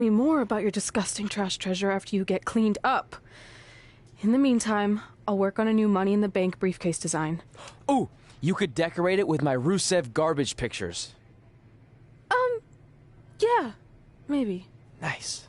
me more about your disgusting trash treasure after you get cleaned up. In the meantime, I'll work on a new Money in the Bank briefcase design. Ooh, you could decorate it with my Rusev garbage pictures. Yeah, maybe. Nice.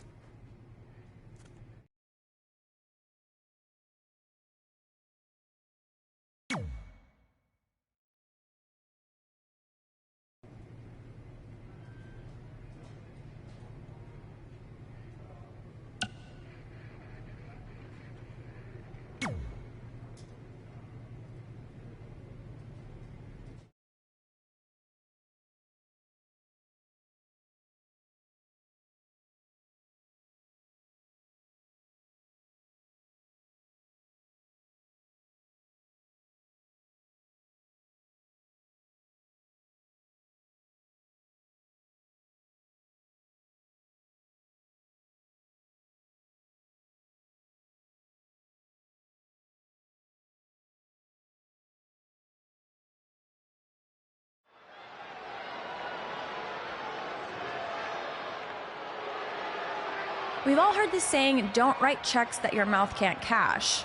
We've all heard the saying, don't write checks that your mouth can't cash.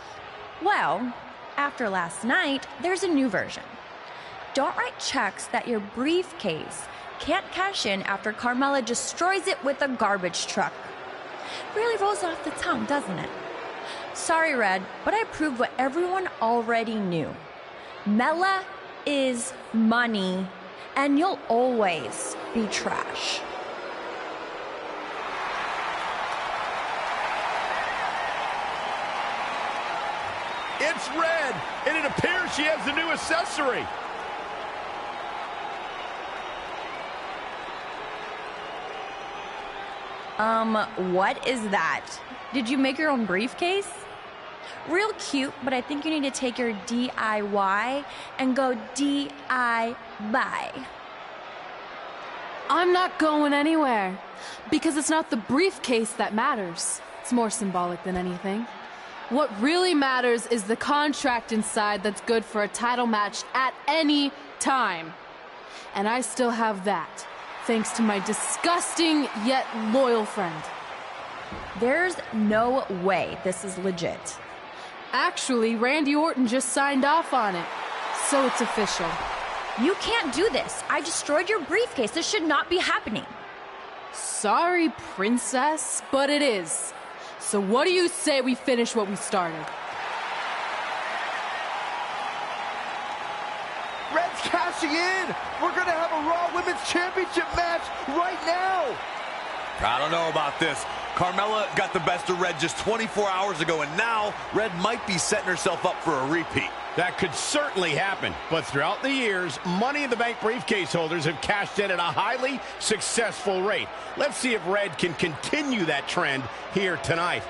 Well, after last night, there's a new version. Don't write checks that your briefcase can't cash in after Carmella destroys it with a garbage truck. Really rolls off the tongue, doesn't it? Sorry, Red, but I proved what everyone already knew. Mella is money, and you'll always be trash. It's Red, and it appears she has the new accessory. What is that? Did you make your own briefcase? Real cute, but I think you need to take your DIY and go DI-buy. I'm not going anywhere, because it's not the briefcase that matters. It's more symbolic than anything. What really matters is the contract inside that's good for a title match at any time. And I still have that, thanks to my disgusting yet loyal friend. There's no way this is legit. Actually, Randy Orton just signed off on it, so it's official. You can't do this. I destroyed your briefcase. This should not be happening. Sorry, princess, but it is. So what do you say we finish what we started? Red's cashing in. We're going to have a Raw Women's Championship match right now. I don't know about this. Carmella got the best of Red just 24 hours ago, and now Red might be setting herself up for a repeat. That could certainly happen, but throughout the years, Money in the Bank briefcase holders have cashed in at a highly successful rate. Let's see if Red can continue that trend here tonight.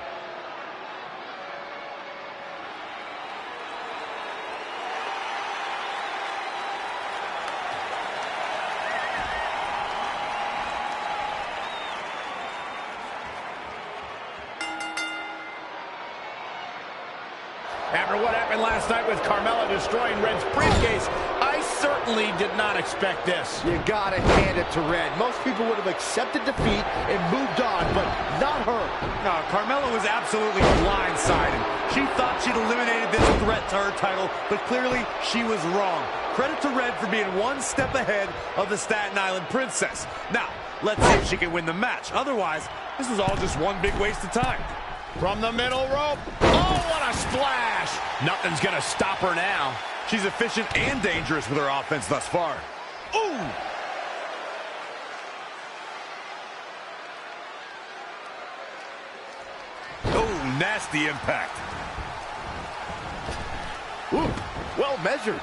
After what happened last night with Carmella destroying Red's briefcase, I certainly did not expect this. You gotta hand it to Red. Most people would have accepted defeat and moved on, but not her. No, Carmella was absolutely blindsided. She thought she'd eliminated this threat to her title, but clearly she was wrong. Credit to Red for being one step ahead of the Staten Island Princess. Now, let's see if she can win the match. Otherwise, this was all just one big waste of time. From the middle rope. Oh, what a splash. Nothing's going to stop her now. She's efficient and dangerous with her offense thus far. Ooh. Oh, nasty impact. Ooh, well measured.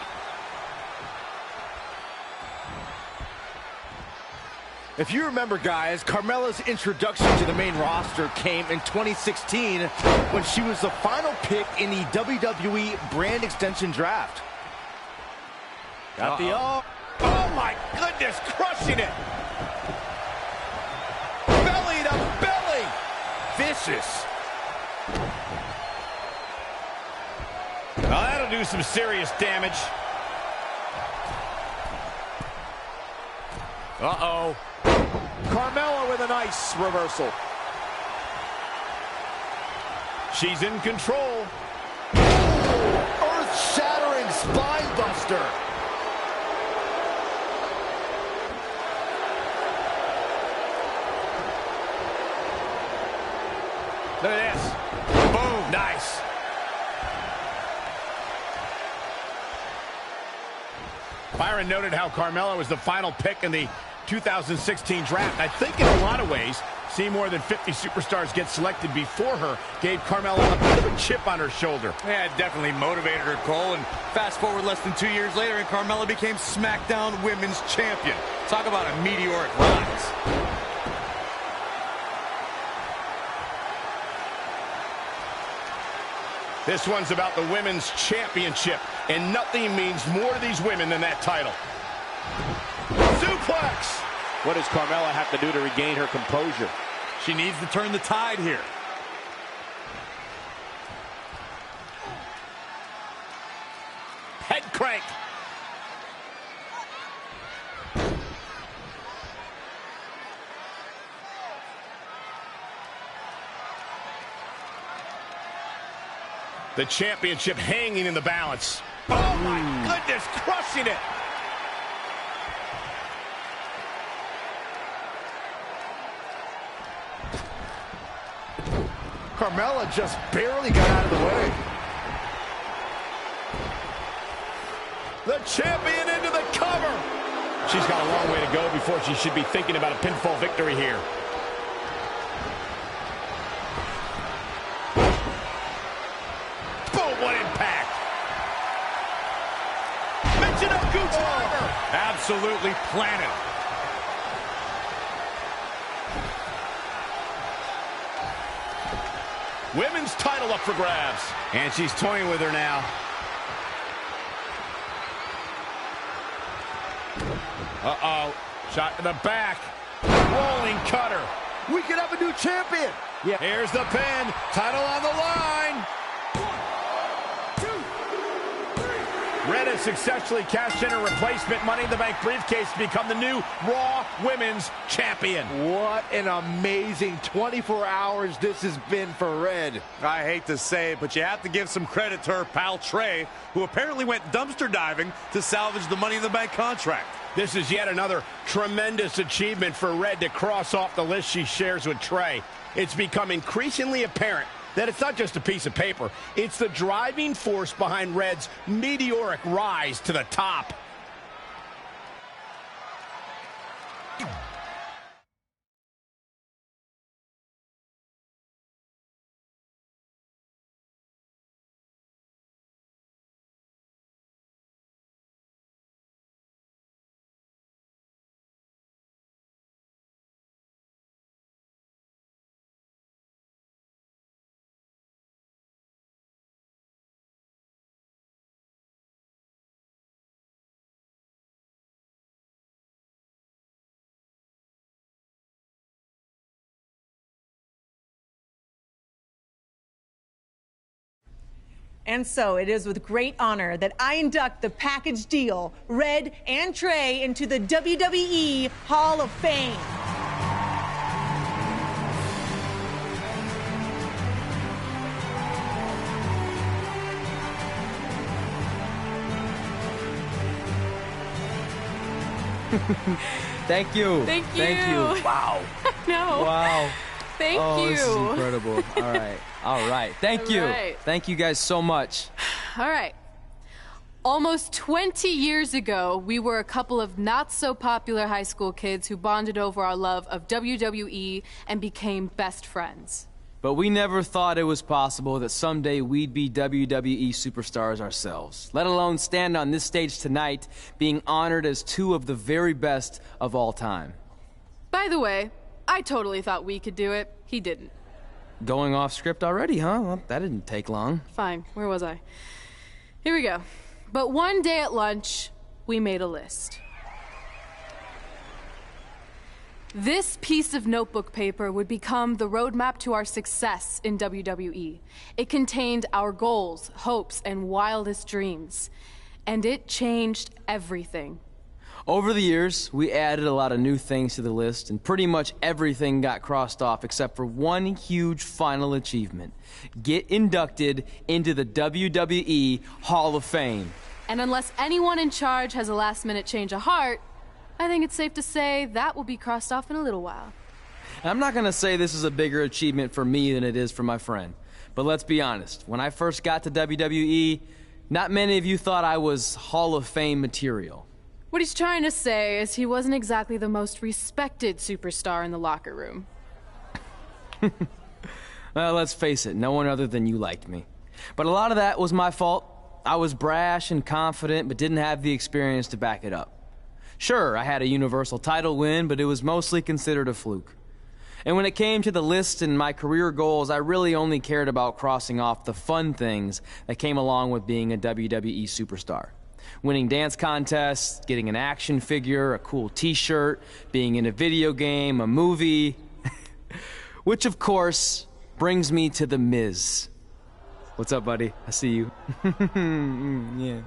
If you remember, guys, Carmella's introduction to the main roster came in 2016 when she was the final pick in the WWE brand extension draft. Got the oh my goodness, crushing it. Belly to belly. Vicious. Now that'll do some serious damage. Uh-oh. Carmella with a nice reversal. She's in control. Earth-shattering spine buster. Look at this. Boom. Nice. Byron noted how Carmella was the final pick in the 2016 draft. I think in a lot of ways, seeing more than 50 superstars get selected before her gave Carmella a bit of a chip on her shoulder. Yeah, it definitely motivated her, Cole. And fast forward less than 2 years later, and Carmella became SmackDown Women's Champion. Talk about a meteoric rise. This one's about the Women's Championship, and nothing means more to these women than that title. Suplex! What does Carmella have to do to regain her composure? She needs to turn the tide here. Head crank. The championship hanging in the balance. Oh my goodness, crushing it. Carmella just barely got out of the way. The champion into the cover. She's got a long way to go before she should be thinking about a pinfall victory here. Boom, what impact. Michinoku driver. Absolutely planted. Women's title up for grabs. And she's toying with her now. Uh-oh. Shot to the back. Rolling cutter. We could have a new champion. Yeah. Here's the pin. Title on the line. Red has successfully cashed in her replacement Money in the Bank briefcase to become the new Raw Women's Champion. What an amazing 24 hours this has been for Red. I hate to say it, but you have to give some credit to her pal Trey, who apparently went dumpster diving to salvage the Money in the Bank contract. This is yet another tremendous achievement for Red to cross off the list she shares with Trey. It's become increasingly apparent that it's not just a piece of paper. It's the driving force behind Red's meteoric rise to the top. And so it is with great honor that I induct the package deal, Red and Trey, into the WWE Hall of Fame. Thank you. Thank you. Thank you. Wow. No. Wow. Thank oh, you. This is incredible. All right. All right. Thank you. Right. Thank you guys so much. All right. Almost 20 years ago, we were a couple of not-so-popular high school kids who bonded over our love of WWE and became best friends. But we never thought it was possible that someday we'd be WWE superstars ourselves, let alone stand on this stage tonight being honored as two of the very best of all time. By the way, I totally thought we could do it. He didn't. Going off script already, huh? Well, that didn't take long. Fine. Where was I? Here we go. But one day at lunch, we made a list. This piece of notebook paper would become the roadmap to our success in WWE. It contained our goals, hopes, and wildest dreams. And it changed everything. Over the years, we added a lot of new things to the list, and pretty much everything got crossed off except for one huge final achievement. Get inducted into the WWE Hall of Fame. And unless anyone in charge has a last-minute change of heart, I think it's safe to say that will be crossed off in a little while. And I'm not gonna say this is a bigger achievement for me than it is for my friend. But let's be honest, when I first got to WWE, not many of you thought I was Hall of Fame material. What he's trying to say is he wasn't exactly the most respected superstar in the locker room. Well, let's face it, no one other than you liked me. But a lot of that was my fault. I was brash and confident, but didn't have the experience to back it up. Sure, I had a Universal title win, but it was mostly considered a fluke. And when it came to the list and my career goals, I really only cared about crossing off the fun things that came along with being a WWE superstar. Winning dance contests, getting an action figure, a cool t-shirt, being in a video game, a movie. Which, of course, brings me to The Miz. What's up, buddy? I see you. Yeah.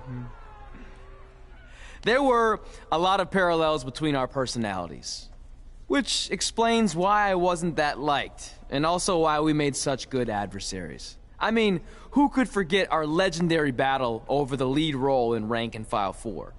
There were a lot of parallels between our personalities, which explains why I wasn't that liked, and also why we made such good adversaries. I mean, who could forget our legendary battle over the lead role in Rank and File 4?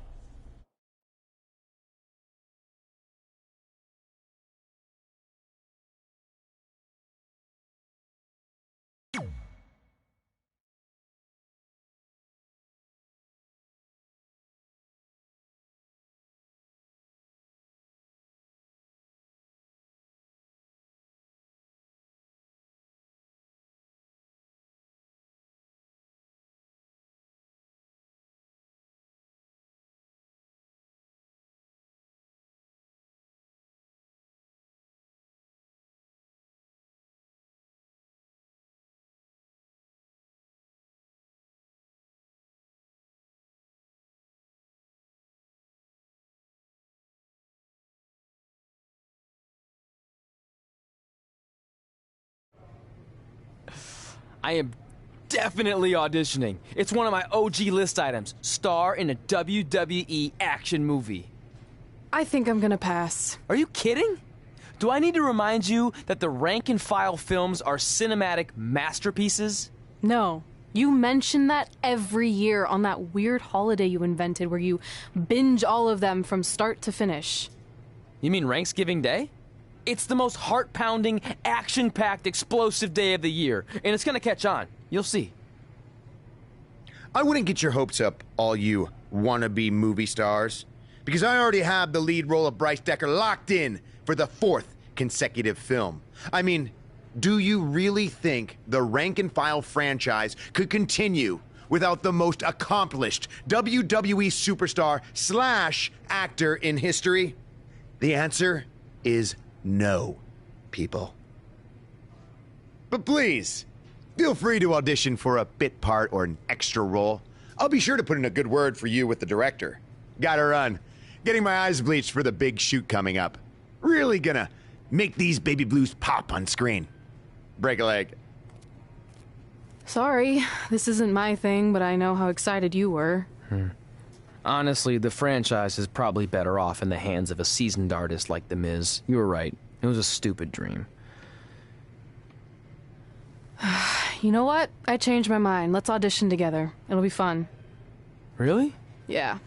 I am definitely auditioning. It's one of my OG list items. Star in a WWE action movie. I think I'm gonna pass. Are you kidding? Do I need to remind you that the Rank and File films are cinematic masterpieces? No. You mention that every year on that weird holiday you invented where you binge all of them from start to finish. You mean Thanksgiving Day? It's the most heart-pounding, action-packed, explosive day of the year, and it's gonna catch on. You'll see. I wouldn't get your hopes up, all you wannabe movie stars, because I already have the lead role of Bryce Decker locked in for the 4th consecutive film. I mean, do you really think the Rank and File franchise could continue without the most accomplished WWE superstar / actor in history? The answer is no, people. But please, feel free to audition for a bit part or an extra role. I'll be sure to put in a good word for you with the director. Gotta run. Getting my eyes bleached for the big shoot coming up. Really gonna make these baby blues pop on screen. Break a leg. Sorry, this isn't my thing, but I know how excited you were. Honestly, the franchise is probably better off in the hands of a seasoned artist like The Miz. You were right. It was a stupid dream. You know what? I changed my mind. Let's audition together. It'll be fun. Really? Yeah.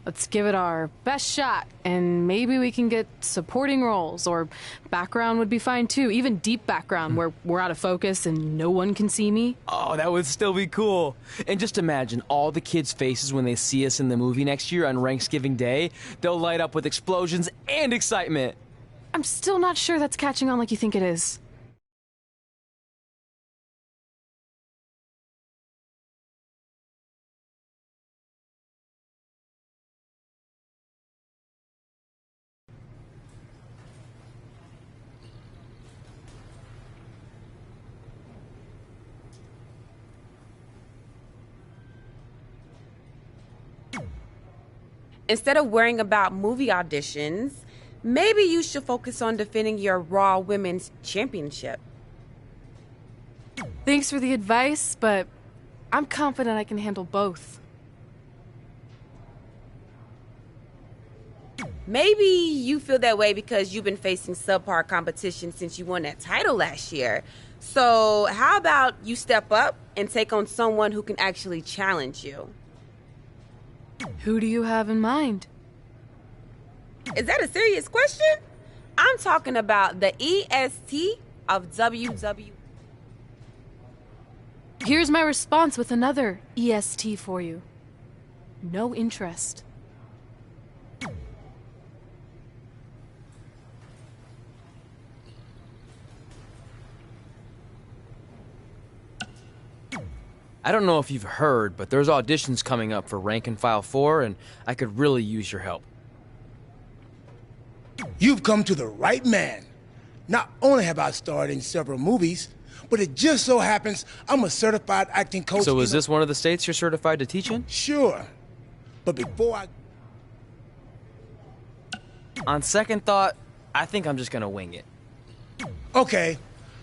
Let's give it our best shot, and maybe we can get supporting roles, or background would be fine too. Even deep background where we're out of focus and no one can see me. Oh, that would still be cool. And just imagine all the kids' faces when they see us in the movie next year on Thanksgiving Day. They'll light up with explosions and excitement. I'm still not sure that's catching on like you think it is. Instead of worrying about movie auditions, maybe you should focus on defending your Raw Women's Championship. Thanks for the advice, but I'm confident I can handle both. Maybe you feel that way because you've been facing subpar competition since you won that title last year. So how about you step up and take on someone who can actually challenge you? Who do you have in mind? Is that a serious question? I'm talking about the EST of WWE. Here's my response with another EST for you. No interest. I don't know if you've heard, but there's auditions coming up for Rank and File 4, and I could really use your help. You've come to the right man. Not only have I starred in several movies, but it just so happens I'm a certified acting coach. So is this one of the states you're certified to teach in? Sure. But before I... On second thought, I think I'm just gonna wing it. Okay.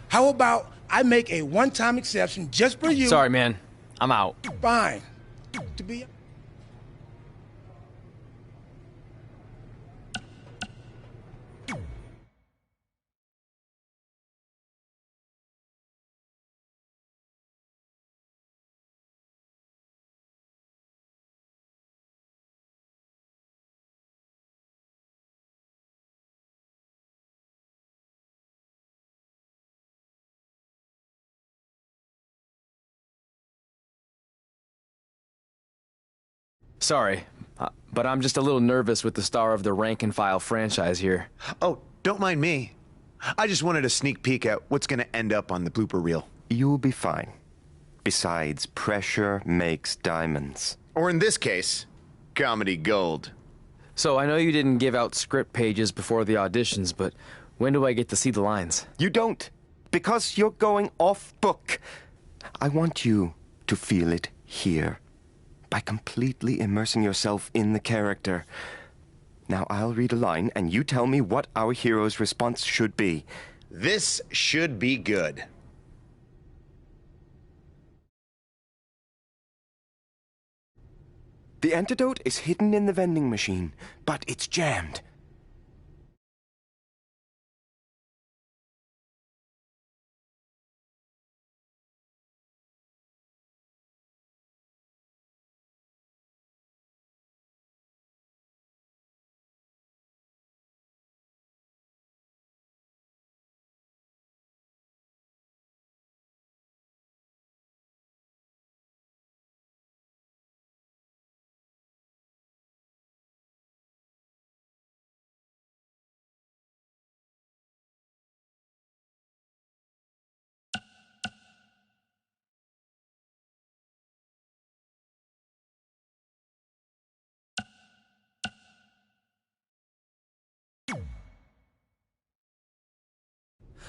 How about I make a one-time exception just for you? Sorry, man. I'm out. Fine. To be... Sorry, but I'm just a little nervous with the star of the Rank and File franchise here. Oh, don't mind me. I just wanted a sneak peek at what's going to end up on the blooper reel. You'll be fine. Besides, pressure makes diamonds. Or in this case, comedy gold. So I know you didn't give out script pages before the auditions, but when do I get to see the lines? You don't, because you're going off book. I want you to feel it here, by completely immersing yourself in the character. Now I'll read a line, and you tell me what our hero's response should be. This should be good. The antidote is hidden in the vending machine, but it's jammed.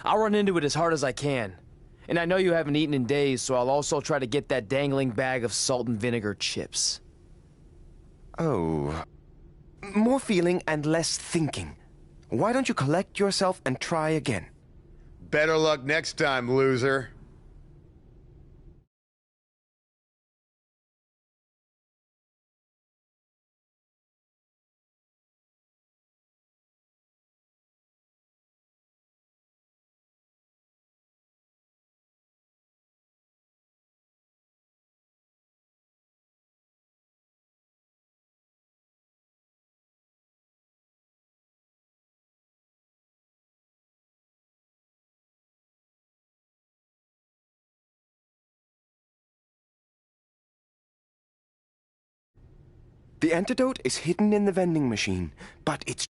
I'll run into it as hard as I can. And I know you haven't eaten in days, so I'll also try to get that dangling bag of salt and vinegar chips. Oh. More feeling and less thinking. Why don't you collect yourself and try again? Better luck next time, loser. The antidote is hidden in the vending machine, but it's